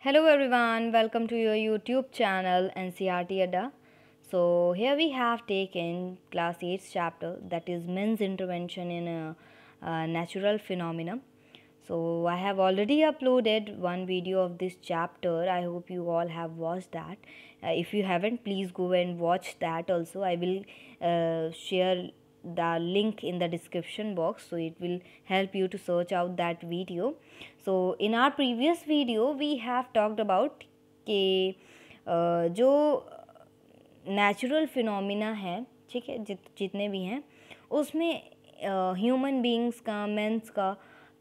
Hello everyone, welcome to your YouTube channel NCRT Adda. So here we have taken class 8 chapter, that is men's intervention in natural phenomena. So I have already uploaded one video of this chapter. I hope you all have watched that. If you haven't, please go and watch that also. I will share the link in the description box, so it will help you to search out that video. So in our previous video we have talked about कि जो natural phenomena है, ठीक है, जितने भी हैं उसमें human beings का, मेंस का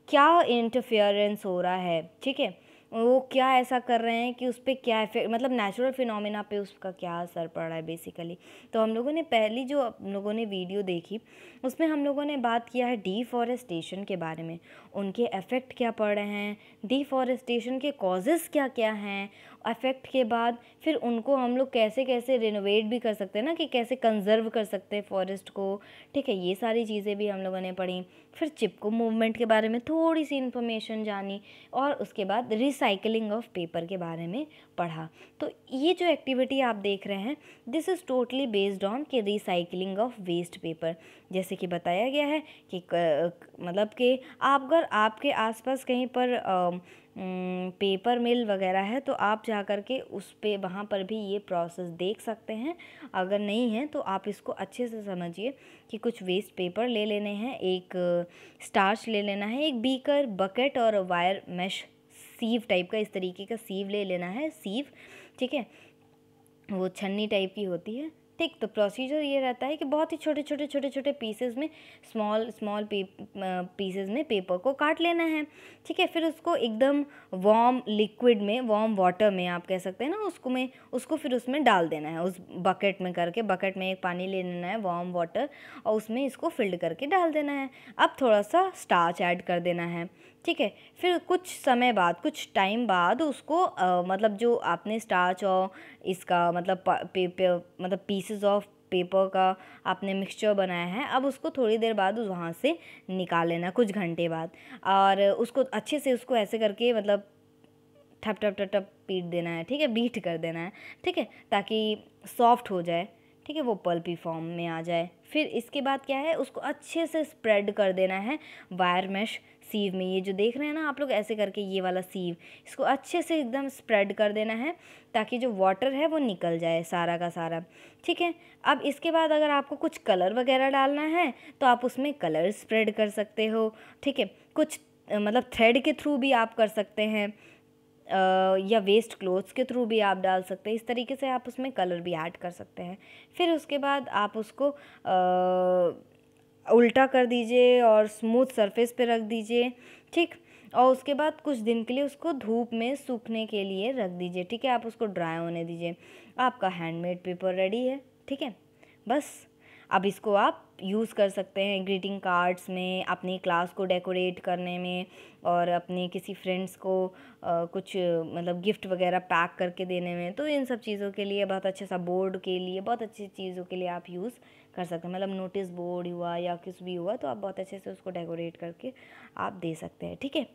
क्या इंटरफेरेंस हो रहा है, ठीक है, वो क्या ऐसा कर रहे हैं कि उस पर क्या इफेक्ट, मतलब नेचुरल फिनोमिना पे उसका क्या असर पड़ रहा है बेसिकली। तो हम लोगों ने पहली जो हम लोगों ने वीडियो देखी उसमें हम लोगों ने बात किया है डिफॉरेस्टेशन के बारे में, उनके इफ़ेक्ट क्या पड़ रहे हैं, डिफॉरेस्टेशन के कॉजेज़ क्या क्या हैं, इफ़ेक्ट के बाद फिर उनको हम लोग कैसे कैसे रिनोवेट भी कर सकते हैं ना, कि कैसे कंजर्व कर सकते हैं फॉरेस्ट को, ठीक है, ये सारी चीज़ें भी हम लोगों ने पढ़ी। फिर चिपको मूवमेंट के बारे में थोड़ी सी इन्फॉर्मेशन जानी और उसके बाद रिसाइकलिंग ऑफ पेपर के बारे में पढ़ा। तो ये जो एक्टिविटी आप देख रहे हैं this is totally based on कि रिसाइकलिंग ऑफ वेस्ट पेपर। जैसे कि बताया गया है कि मतलब कि आप अगर आपके आसपास कहीं पर पेपर मिल वगैरह है तो आप जा कर के उस पे वहाँ पर भी ये प्रोसेस देख सकते हैं। अगर नहीं है तो आप इसको अच्छे से समझिए कि कुछ वेस्ट पेपर ले लेने हैं, एक स्टार्च ले लेना है, एक बीकर, बकेट और वायर मैश सीव टाइप का, इस तरीके का सीव ले लेना है, सीव, ठीक है, वो छन्नी टाइप की होती है, ठीक। तो प्रोसीजर ये रहता है कि बहुत ही छोटे छोटे छोटे छोटे पीसेस में, स्मॉल पीसेस में पेपर को काट लेना है, ठीक है। फिर उसको एकदम वार्म लिक्विड में, वार्म वाटर में आप कह सकते हैं ना, उसको फिर उसमें डाल देना है, उस बकेट में करके, बकेट में एक पानी ले लेना है, वार्म वाटर, और उसमें इसको फिल्ड करके डाल देना है। अब थोड़ा सा स्टार्च ऐड कर देना है, ठीक है। फिर कुछ समय बाद, कुछ टाइम बाद उसको मतलब जो आपने स्टार्च और इसका मतलब मतलब पीसेस ऑफ पेपर का आपने मिक्सचर बनाया है, अब उसको थोड़ी देर बाद वहाँ से निकाल लेना, कुछ घंटे बाद, और उसको अच्छे से उसको ऐसे करके मतलब ठप ठप ठप ठप पीट देना है, ठीक है, बीट कर देना है, ठीक है, ताकि सॉफ्ट हो जाए, ठीक है, वो पल्पी फॉर्म में आ जाए। फिर इसके बाद क्या है, उसको अच्छे से स्प्रेड कर देना है वायर मैश सीव में। ये जो देख रहे हैं ना आप लोग, ऐसे करके ये वाला सीव, इसको अच्छे से एकदम स्प्रेड कर देना है ताकि जो वाटर है वो निकल जाए सारा का सारा, ठीक है। अब इसके बाद अगर आपको कुछ कलर वगैरह डालना है तो आप उसमें कलर स्प्रेड कर सकते हो, ठीक है। कुछ मतलब थ्रेड के थ्रू भी आप कर सकते हैं, या वेस्ट क्लोथ्स के थ्रू भी आप डाल सकते हैं, इस तरीके से आप उसमें कलर भी ऐड कर सकते हैं। फिर उसके बाद आप उसको उल्टा कर दीजिए और स्मूथ सरफेस पे रख दीजिए, ठीक। और उसके बाद कुछ दिन के लिए उसको धूप में सूखने के लिए रख दीजिए, ठीक है, आप उसको ड्राई होने दीजिए। आपका हैंडमेड पेपर रेडी है, ठीक है, बस। अब इसको आप यूज़ कर सकते हैं ग्रीटिंग कार्ड्स में, अपनी क्लास को डेकोरेट करने में, और अपने किसी फ्रेंड्स को कुछ मतलब गिफ्ट वगैरह पैक करके देने में। तो इन सब चीज़ों के लिए बहुत अच्छे सा, बोर्ड के लिए, बहुत अच्छी चीज़ों के लिए आप यूज़ कर सकते हैं, मतलब नोटिस बोर्ड हुआ या कुछ भी हुआ तो आप बहुत अच्छे से उसको डेकोरेट करके आप दे सकते हैं, ठीक है।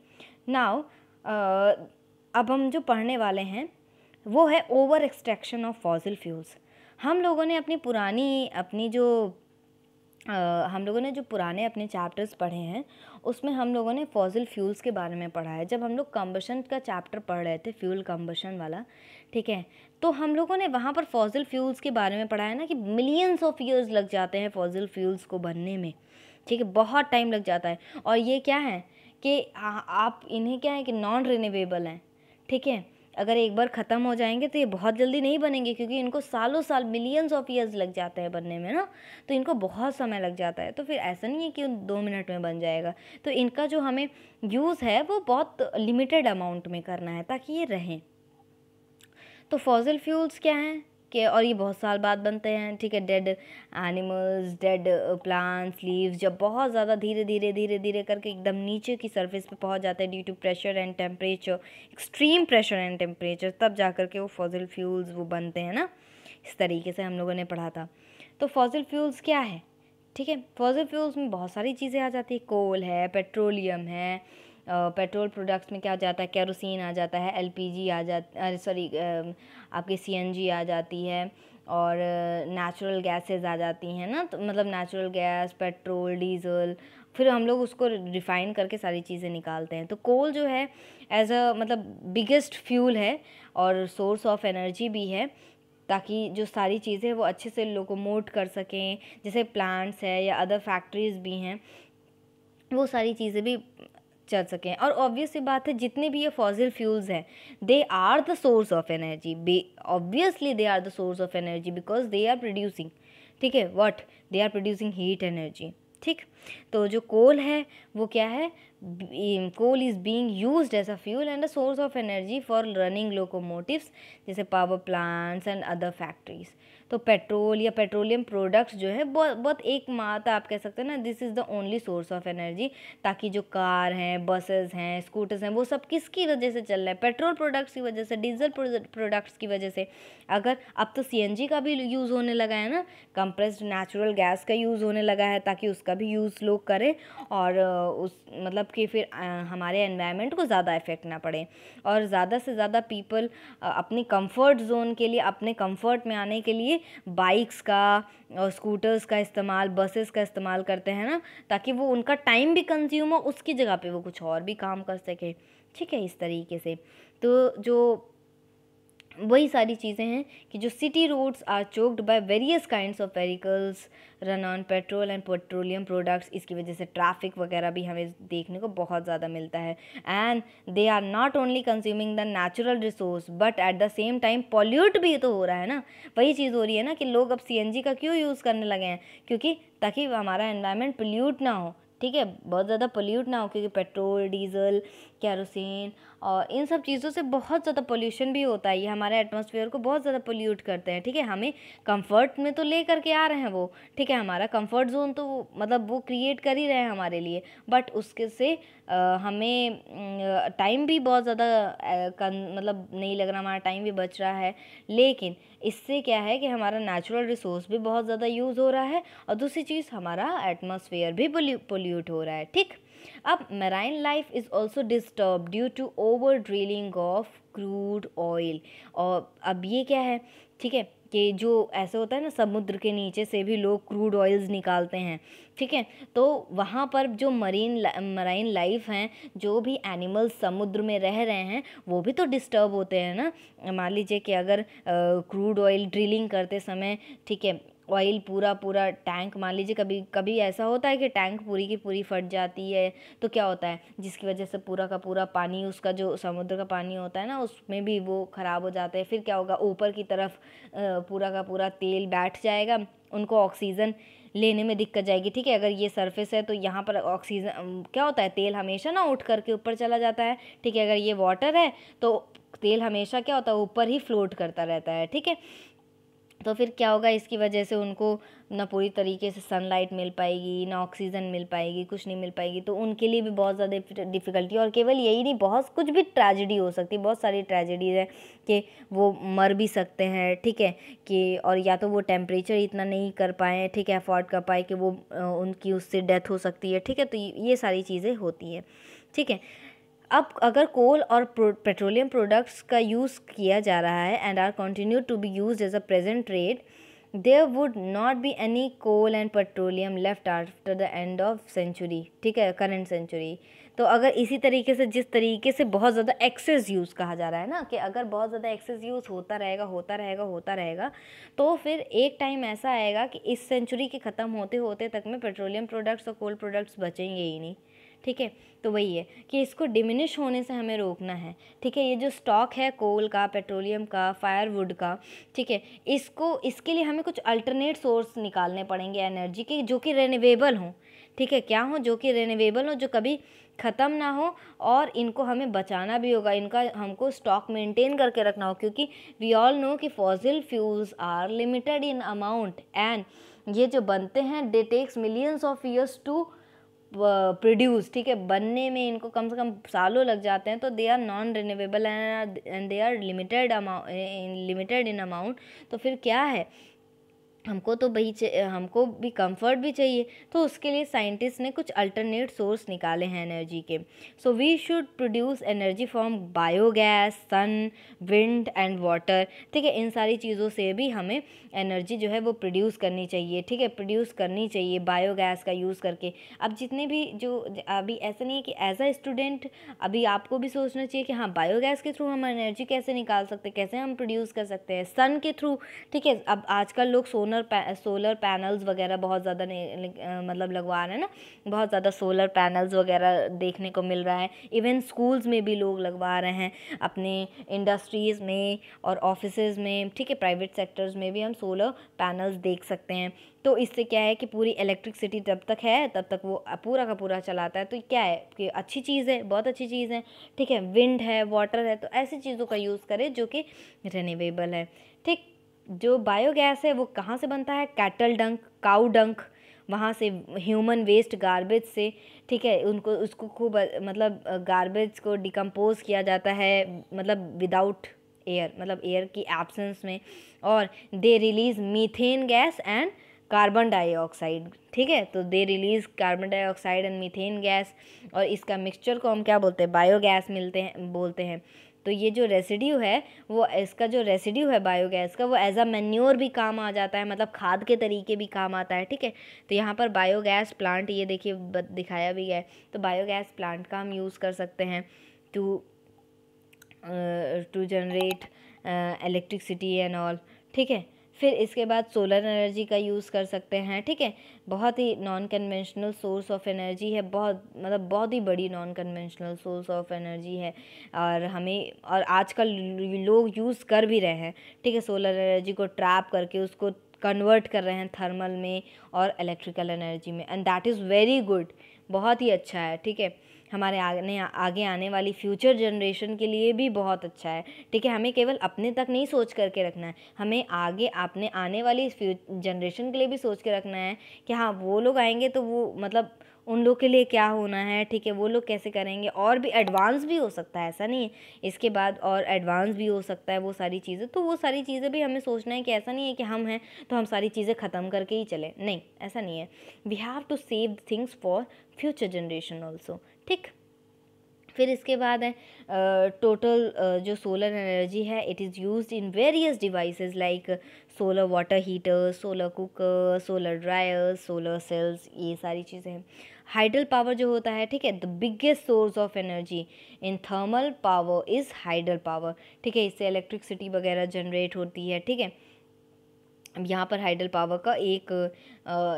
नाउ अब हम जो पढ़ने वाले हैं वो है over extraction of fossil fuels. हम लोगों ने हम लोगों ने जो पुराने अपने चैप्टर्स पढ़े हैं उसमें हम लोगों ने फॉसिल फ्यूल्स के बारे में पढ़ा है। जब हम लोग कंबशन का चैप्टर पढ़ रहे थे, फ्यूल कंबशन वाला, ठीक है, तो हम लोगों ने वहाँ पर फॉसिल फ्यूल्स के बारे में पढ़ा है ना, कि मिलियंस ऑफ ईयर्स लग जाते हैं फॉसिल फ्यूल्स को बनने में, ठीक है, बहुत टाइम लग जाता है। और ये क्या है कि आप इन्हें क्या है कि नॉन रिन्यूएबल हैं, ठीक है, अगर एक बार ख़त्म हो जाएंगे तो ये बहुत जल्दी नहीं बनेंगे, क्योंकि इनको सालों साल, मिलियंस ऑफ ईयर्स लग जाते हैं बनने में ना, तो इनको बहुत समय लग जाता है। तो फिर ऐसा नहीं है कि 2 मिनट में बन जाएगा। तो इनका जो हमें यूज़ है वो बहुत लिमिटेड अमाउंट में करना है ताकि ये रहें। तो फॉसिल फ्यूल्स क्या हैं कि, और ये बहुत साल बाद बनते हैं, ठीक है, dead animals, dead plants, leaves जब बहुत ज़्यादा धीरे धीरे धीरे धीरे करके एकदम नीचे की सरफेस पे पहुंच जाते हैं due to pressure and temperature, extreme pressure and temperature, तब जा कर के वो फॉसिल फ्यूल्स वो बनते हैं ना। इस तरीके से हम लोगों ने पढ़ा था। तो फॉसिल फ्यूल्स क्या है, ठीक है, फॉसिल फ्यूल्स में बहुत सारी चीज़ें आ जाती है, कोल है, पेट्रोलियम है, पेट्रोल प्रोडक्ट्स में क्या आ जाता है, केरोसिन आ जाता है, एलपीजी आ जाती, सॉरी आपकी सीएनजी आ जाती है, और नेचुरल गैसेस आ जाती हैं ना, तो मतलब नेचुरल गैस, पेट्रोल, डीजल, फिर हम लोग उसको रिफ़ाइन करके सारी चीज़ें निकालते हैं। तो कोल जो है एज अ मतलब बिगेस्ट फ्यूल है और सोर्स ऑफ एनर्जी भी है, ताकि जो सारी चीज़ें वो अच्छे से लोकोमोट कर सकें, जैसे प्लांट्स है या अदर फैक्ट्रीज़ भी हैं, वो सारी चीज़ें भी चल सकें। और ऑब्वियस सी बात है, जितने भी ये फॉसिल फ्यूल्स हैं, they are the source of energy, obviously they are the source of energy because they are producing, ठीक है, what they are producing heat energy, ठीक। तो जो कोल है वो क्या है, coal is being used as a fuel and a source of energy for running locomotives, जैसे power plants and other factories. तो पेट्रोल या पेट्रोलियम प्रोडक्ट्स जो है बहुत बहुत एकमात्र आप कह सकते हैं ना, this is the only source of energy, ताकि जो कार हैं, बसेस हैं, स्कूटर्स हैं, वो सब किसकी वजह से चल रहा है, पेट्रोल प्रोडक्ट्स की वजह से, डीजल प्रोडक्ट्स की वजह से। अगर अब तो सीएनजी का भी यूज़ होने लगा है ना, कंप्रेस्ड नेचुरल गैस का यूज़ होने लगा है, ताकि उसका भी यूज़ लोग करें और उस मतलब कि फिर हमारे एनवायरनमेंट को ज़्यादा इफ़ेक्ट ना पड़े, और ज़्यादा से ज़्यादा पीपल अपनी कंफर्ट जोन के लिए, अपने कंफर्ट में आने के लिए बाइक्स का और स्कूटर्स का इस्तेमाल, बसेस का इस्तेमाल करते हैं ना, ताकि वो उनका टाइम भी कंज्यूम हो, उसकी जगह पे वो कुछ और भी काम कर सके, ठीक है, इस तरीके से। तो जो वही सारी चीज़ें हैं कि जो city roads are choked by various kinds of vehicles run on petrol and petroleum products, इसकी वजह से ट्रैफिक वगैरह भी हमें देखने को बहुत ज़्यादा मिलता है। And they are not only consuming the natural resource but at the same time pollute भी तो हो रहा है ना। वही चीज़ हो रही है ना कि लोग अब सीएनजी का क्यों यूज़ करने लगे हैं, क्योंकि ताकि हमारा एनवायरनमेंट पोल्यूट ना हो, ठीक है, बहुत ज़्यादा पोल्यूट ना हो, क्योंकि पेट्रोल, डीजल, केरोसिन और इन सब चीज़ों से बहुत ज़्यादा पोल्यूशन भी होता है, ये हमारे एटमॉस्फेयर को बहुत ज़्यादा पोल्यूट करते हैं, ठीक है। हमें कंफर्ट में तो ले करके आ रहे हैं वो, ठीक है, हमारा कंफर्ट जोन तो मतलब वो क्रिएट कर ही रहे हैं हमारे लिए, बट उसके से हमें टाइम भी बहुत ज़्यादा मतलब नहीं लग रहा, हमारा टाइम भी बच रहा है, लेकिन इससे क्या है कि हमारा नेचुरल रिसोर्स भी बहुत ज़्यादा यूज़ हो रहा है, और दूसरी चीज़ हमारा एटमॉस्फेयर भी पोल्यूट हो रहा है, ठीक। अब marine life is also disturb due to over drilling of crude oil. और अब ये क्या है, ठीक है, कि जो ऐसे होता है ना, समुद्र के नीचे से भी लोग क्रूड ऑयल्स निकालते हैं, ठीक है, तो वहाँ पर जो मराइन लाइफ हैं, जो भी एनिमल्स समुद्र में रह रहे हैं, वो भी तो डिस्टर्ब होते हैं ना। मान लीजिए कि अगर क्रूड ऑयल ड्रिलिंग करते समय, ठीक है, ऑयल पूरा टैंक, मान लीजिए कभी कभी ऐसा होता है कि टैंक पूरी की पूरी फट जाती है, तो क्या होता है, जिसकी वजह से पूरा का पूरा पानी, उसका जो समुद्र का पानी होता है ना, उसमें भी वो ख़राब हो जाता है। फिर क्या होगा, ऊपर की तरफ पूरा का पूरा तेल बैठ जाएगा, उनको ऑक्सीजन लेने में दिक्कत जाएगी, ठीक है। अगर ये सरफेस है तो यहाँ पर ऑक्सीजन क्या होता है, तेल हमेशा ना उठ करके ऊपर चला जाता है, ठीक है। अगर ये वाटर है तो तेल हमेशा क्या होता है, ऊपर ही फ्लोट करता रहता है, ठीक है। तो फिर क्या होगा, इसकी वजह से उनको ना पूरी तरीके से सनलाइट मिल पाएगी, ना ऑक्सीजन मिल पाएगी, कुछ नहीं मिल पाएगी, तो उनके लिए भी बहुत ज़्यादा डिफ़िकल्टी। और केवल यही नहीं, बहुत कुछ भी ट्रेजेडी हो सकती है, बहुत सारी ट्रेजेडीज़ है कि वो मर भी सकते हैं, ठीक है, कि और या तो वो टेम्परेचर इतना नहीं कर पाएँ, ठीक है, अफोर्ड कर पाए, कि वो उनकी उससे डेथ हो सकती है, ठीक है। तो ये सारी चीज़ें होती हैं, ठीक है। अब अगर कोल और पेट्रोलियम प्रोडक्ट्स का यूज़ किया जा रहा है and are continue to be used as a present trade, there would not be any coal and petroleum left after the end of century, ठीक है, करंट सेंचुरी। तो अगर इसी तरीके से, जिस तरीके से बहुत ज़्यादा एक्सेस यूज़ कहा जा रहा है ना, कि अगर बहुत ज़्यादा एक्सेस यूज़ होता रहेगा, तो फिर एक टाइम ऐसा आएगा कि इस सेंचुरी के ख़त्म होते होते तक में पेट्रोलियम प्रोडक्ट्स और कोल प्रोडक्ट्स बचेंगे ही नहीं, ठीक है। तो वही है कि इसको डिमिनिश होने से हमें रोकना है, ठीक है। ये जो स्टॉक है कोल का, पेट्रोलियम का, फायरवुड का, ठीक है, इसके लिए हमें कुछ अल्टरनेट सोर्स निकालने पड़ेंगे एनर्जी के, जो कि रिन्यूएबल हों, ठीक है। क्या हो, जो कि रिन्यूएबल हो, जो कभी ख़त्म ना हो, और इनको हमें बचाना भी होगा, इनका हमको स्टॉक मेंटेन करके रखना हो, क्योंकि वी ऑल नो कि fossil fuels are limited in amount and ये जो बनते हैं, they takes millions of years to produce, ठीक है, बनने में इनको कम से कम सालों लग जाते हैं। तो they are non renewable and they are limited in amount. तो फिर क्या है हमको तो भाई हमको भी कंफर्ट भी चाहिए, तो उसके लिए साइंटिस्ट ने कुछ अल्टरनेट सोर्स निकाले हैं एनर्जी के। So we should produce energy from biogas, sun, wind and water. ठीक है, इन सारी चीज़ों से भी हमें एनर्जी जो है वो प्रोड्यूस करनी चाहिए। ठीक है, प्रोड्यूस करनी चाहिए बायोगैस का यूज़ करके। अब जितने भी जो अभी ऐसा नहीं है कि एज अ स्टूडेंट अभी आपको भी सोचना चाहिए कि हाँ बायोगैस के थ्रू हम एनर्जी कैसे निकाल सकते हैं, कैसे हम प्रोड्यूस कर सकते हैं, सन के थ्रू। ठीक है, अब आजकल लोग सोलर पैनल्स वगैरह बहुत ज़्यादा मतलब लगवा रहे हैं ना, बहुत ज़्यादा सोलर पैनल्स वगैरह देखने को मिल रहा है। इवन स्कूल्स में भी लोग लगवा रहे हैं, अपने इंडस्ट्रीज़ में और ऑफिसेज़ में। ठीक है, प्राइवेट सेक्टर्स में भी हम सोलर पैनल्स देख सकते हैं। तो इससे क्या है कि पूरी इलेक्ट्रिसिटी जब तक है तब तक वो पूरा का पूरा चलाता है। तो क्या है कि अच्छी चीज़ है, बहुत अच्छी चीज़ है। ठीक है, विंड है, वाटर है, तो ऐसी चीज़ों का यूज़ करें जो कि रिन्यूएबल है। ठीक, जो बायोगैस है वो कहाँ से बनता है? कैटल डंक, काऊ डंक, वहाँ से ह्यूमन वेस्ट गार्बेज से। ठीक है, उनको उसको खूब मतलब गार्बेज को डिकम्पोज किया जाता है, मतलब विदाउट एयर, मतलब एयर की एब्सेंस में। और they release methane gas and carbon dioxide. ठीक है, तो they release carbon dioxide and methane gas, और इसका मिक्सचर को हम क्या बोलते हैं? बायोगैस बोलते हैं। तो ये जो रेसिड्यू है, वो इसका जो रेसिड्यू है बायोगैस का, वो एज अ मैन्योर भी काम आ जाता है, मतलब खाद के तरीके भी काम आता है। ठीक है, तो यहाँ पर बायोगैस प्लांट ये देखिए दिखाया भी है। तो बायोगैस प्लांट का हम यूज़ कर सकते हैं to generate electricity and all. ठीक है, फिर इसके बाद सोलर एनर्जी का यूज़ कर सकते हैं। ठीक है, बहुत ही non conventional source of energy है, मतलब बहुत ही बड़ी non conventional source of energy है, और आजकल लोग यूज़ कर भी रहे हैं। ठीक है, सोलर एनर्जी को ट्रैप करके उसको कन्वर्ट कर रहे हैं थर्मल में और इलेक्ट्रिकल एनर्जी में, and that is very good, बहुत ही अच्छा है। ठीक है, हमारे आगे आने वाली फ्यूचर जनरेशन के लिए भी बहुत अच्छा है। ठीक है, हमें केवल अपने तक नहीं सोच करके रखना है, हमें आगे अपने आने वाली जनरेशन के लिए भी सोच के रखना है कि हाँ वो लोग आएंगे तो वो मतलब उन लोग के लिए क्या होना है। ठीक है, वो लोग कैसे करेंगे, और भी एडवांस भी हो सकता है, ऐसा नहीं है, इसके बाद और एडवांस भी हो सकता है वो सारी चीज़ें। तो वो सारी चीज़ें भी हमें सोचना है कि ऐसा नहीं है कि हम हैं तो हम सारी चीज़ें ख़त्म करके ही चलें, नहीं, ऐसा नहीं है। We have to save things for future generation also. ठीक, फिर इसके बाद है टोटल जो सोलर एनर्जी है, it is used in various devices like solar water heater, solar cooker, solar dryer, solar cells, ये सारी चीज़ें हैं। हाइडल पावर जो होता है, ठीक है, the biggest source of energy in thermal power is hydel power. ठीक है, इससे इलेक्ट्रिसिटी वगैरह जनरेट होती है। ठीक है, अब यहाँ पर हाइडल पावर का एक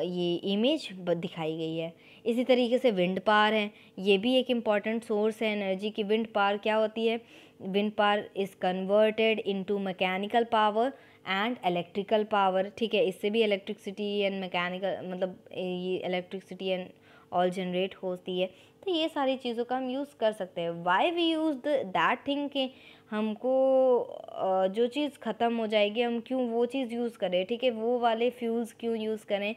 ये इमेज दिखाई गई है। इसी तरीके से विंड पावर है, ये भी एक इम्पॉर्टेंट सोर्स है एनर्जी की। विंड पावर क्या होती है? Wind power is converted into mechanical power and electrical power. ठीक है, इससे भी इलेक्ट्रिसिटी एंड मैकेनिकल मतलब ये इलेक्ट्रिसिटी एंड ऑल जनरेट होती है। तो ये सारी चीज़ों का हम यूज़ कर सकते हैं। Why we use that thing कि हमको जो चीज़ ख़त्म हो जाएगी हम क्यों वो चीज़ यूज़ करें। ठीक है, वो वाले फ्यूल्स क्यों यूज़ करें,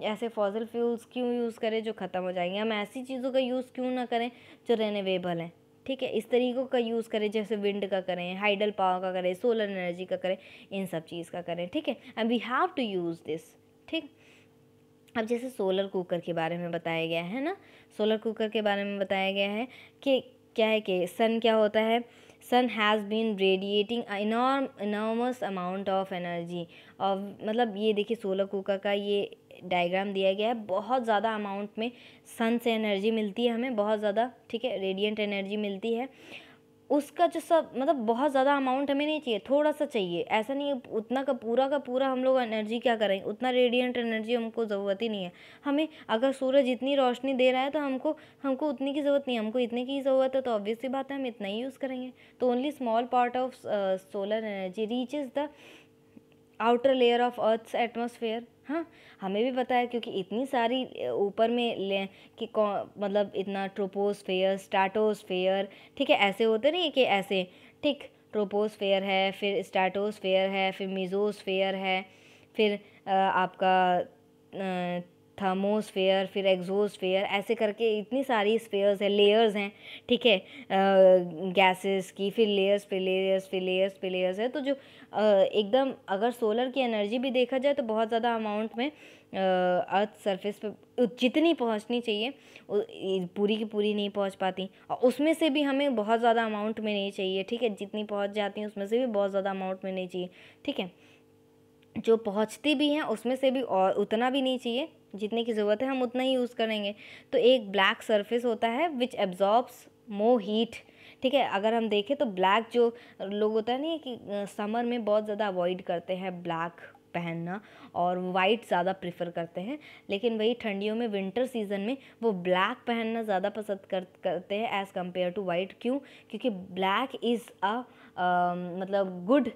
ऐसे फॉसिल फ्यूल्स क्यों यूज़ करें जो ख़त्म हो जाएंगे। हम ऐसी चीज़ों का यूज़ क्यों ना करें जो रिन्यूएबल हैं। ठीक है, इस तरीक़ों का यूज़ करें, जैसे विंड का करें, हाइडल पावर का करें, सोलर एनर्जी का करें, इन सब चीज़ का करें। ठीक है, and we have to use this. ठीक, अब जैसे सोलर कुकर के बारे में बताया गया है ना, सोलर कुकर के बारे में बताया गया है कि क्या है कि सन क्या होता है, sun has been radiating enormous amount of energy. और मतलब ये देखिए सोलर कुकर का ये डायग्राम दिया गया है, बहुत ज़्यादा अमाउंट में सन से एनर्जी मिलती है हमें, बहुत ज़्यादा। ठीक है, रेडिएंट एनर्जी मिलती है। उसका जो सब मतलब बहुत ज़्यादा अमाउंट हमें नहीं चाहिए, थोड़ा सा चाहिए, ऐसा नहीं है उतना का पूरा हम लोग एनर्जी क्या करेंगे, उतना रेडिएंट एनर्जी हमको ज़रूरत ही नहीं है। हमें अगर सूरज इतनी रोशनी दे रहा है तो हमको उतनी की ज़रूरत नहीं है, हमको इतने की ज़रूरत है, तो ऑब्वियस सी बात है हम इतना ही यूज़ करेंगे। तो only small part of solar energy reaches the outer layer of earth's atmosphere. हाँ, हमें भी पता है क्योंकि इतनी सारी ऊपर में कि मतलब इतना ट्रोपोस्फेयर, स्ट्रैटोस्फेयर, ठीक है, ऐसे होते नहीं कि ऐसे। ठीक, ट्रोपोस्फेयर है, फिर स्ट्रैटोस्फेयर है, फिर मीजोस्फेयर है, फिर आपका थर्मोस्फेयर, फिर एग्जोस्फेयर, ऐसे करके इतनी सारी स्फेयर्स है, लेयर्स हैं, ठीक है, गैसेस की, फिर लेयर्स पे लेयर्स फिर लेयर्स पे लेयर्स है। तो जो एकदम अगर सोलर की एनर्जी भी देखा जाए तो बहुत ज़्यादा अमाउंट में अर्थ सरफेस पे जितनी पहुंचनी चाहिए पूरी की पूरी नहीं पहुंच पाती, और उसमें से भी हमें बहुत ज़्यादा अमाउंट में नहीं चाहिए, ठीक है, जितनी पहुंच जाती हैं उसमें से भी बहुत ज़्यादा अमाउंट में नहीं चाहिए, ठीक है। जो पहुंचती भी हैं उसमें से भी और उतना भी नहीं चाहिए, जितने की ज़रूरत है हम उतना ही यूज़ करेंगे। तो एक ब्लैक सरफेस होता है विच एब्जॉर्ब्स मोर हीट, ठीक है। अगर हम देखें तो ब्लैक जो लोग होता है नहीं कि समर में बहुत ज़्यादा अवॉइड करते हैं ब्लैक पहनना और वाइट ज़्यादा प्रेफर करते हैं, लेकिन वही ठंडियों में विंटर सीजन में वो ब्लैक पहनना ज़्यादा पसंद करते हैं एज़ कम्पेयर टू वाइट। क्यों? क्योंकि ब्लैक इज़ अ मतलब good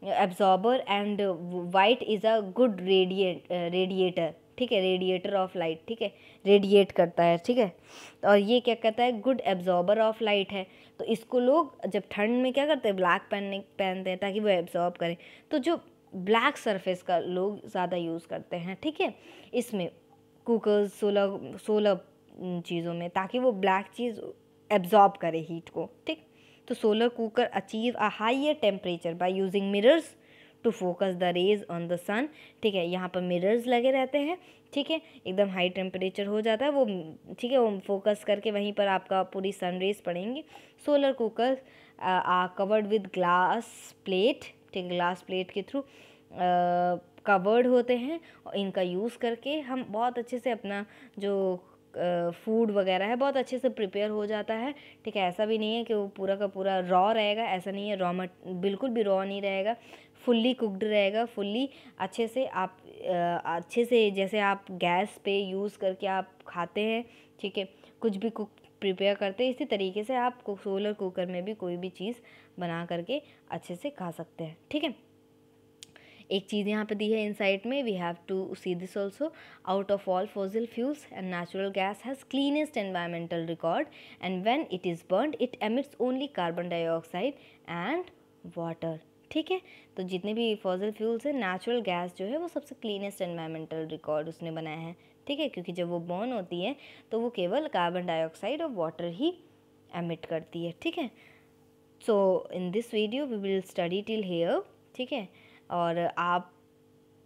absorber and white is a good radiator, ठीक है, रेडिएटर ऑफ लाइट, ठीक है, रेडिएट करता है, ठीक है। और ये क्या कहता है, गुड एब्जॉर्बर ऑफ लाइट है। तो इसको लोग जब ठंड में क्या करते हैं, ब्लैक पहनते हैं ताकि वो एब्जॉर्ब करें। तो जो ब्लैक सरफेस का लोग ज़्यादा यूज़ करते हैं, ठीक है, इसमें कुकर्स, सोलर चीज़ों में, ताकि वो ब्लैक चीज़ एब्जॉर्ब करे हीट को, ठीक। तो solar cooker achieve a higher temperature by using mirrors to focus the rays on the sun, ठीक है। यहाँ पर मिरर्स लगे रहते हैं, ठीक है, एकदम हाई टेम्परेचर हो जाता है वो, ठीक है, वो फोकस करके वहीं पर आपका पूरी सन रेज पड़ेंगी। Solar cooker are covered with glass plate, ठीक, ग्लास प्लेट के थ्रू कवर्ड होते हैं, और इनका यूज़ करके हम बहुत अच्छे से अपना जो फूड वगैरह है बहुत अच्छे से प्रिपेयर हो जाता है, ठीक है। ऐसा भी नहीं है कि वो पूरा का पूरा रॉ रहेगा, ऐसा नहीं है, बिल्कुल भी रॉ नहीं रहेगा, फुल्ली कुकड रहेगा, फुल्ली अच्छे से आप अच्छे से जैसे आप गैस पे यूज़ करके आप खाते हैं, ठीक है, कुछ भी कुक प्रिपेयर करते हैं, इसी तरीके से आप सोलर कुकर में भी कोई भी चीज़ बना करके अच्छे से खा सकते हैं, ठीक है। एक चीज़ यहाँ पे दी है इनसाइट में, we have to see this also, out of all fossil fuels and natural gas has cleanest environmental record and when it is burned it emits only carbon dioxide and water, ठीक है। तो जितने भी fossil fuels हैं, natural gas जो है वो सबसे क्लीनेस्ट एनवायरमेंटल रिकॉर्ड उसने बनाया है, ठीक है, क्योंकि जब वो बर्न होती है तो वो केवल कार्बन डाइऑक्साइड और वाटर ही एमिट करती है, ठीक है। So in this video we will study till here, ठीक है। और आप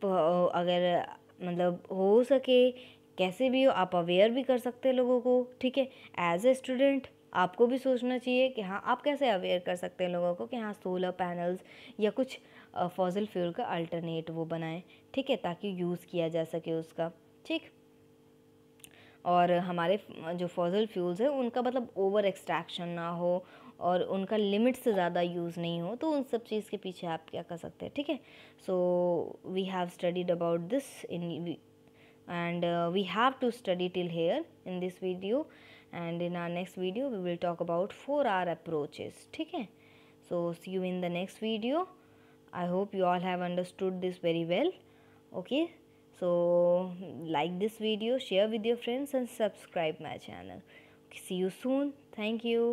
अगर मतलब हो सके कैसे भी हो आप अवेयर भी कर सकते हैं लोगों को, ठीक है। एज ए स्टूडेंट आपको भी सोचना चाहिए कि हाँ आप कैसे अवेयर कर सकते हैं लोगों को कि हाँ सोलर पैनल्स या कुछ फॉसिल फ्यूल का अल्टरनेट वो बनाएं, ठीक है, ताकि यूज़ किया जा सके उसका, ठीक। और हमारे जो फॉसिल फ्यूल्स है उनका मतलब ओवर एक्सट्रैक्शन ना हो और उनका लिमिट से ज़्यादा यूज़ नहीं हो, तो उन सब चीज़ के पीछे आप क्या कर सकते हैं, ठीक है। So we have studied about this in and we have to study till here in this video, and in our next video we will talk about 4R approaches, ठीक है। So see you in the next video. I hope you all have understood this very well, okay. So like this video, share with your friends and subscribe my channel. Okay, see you soon. Thank you.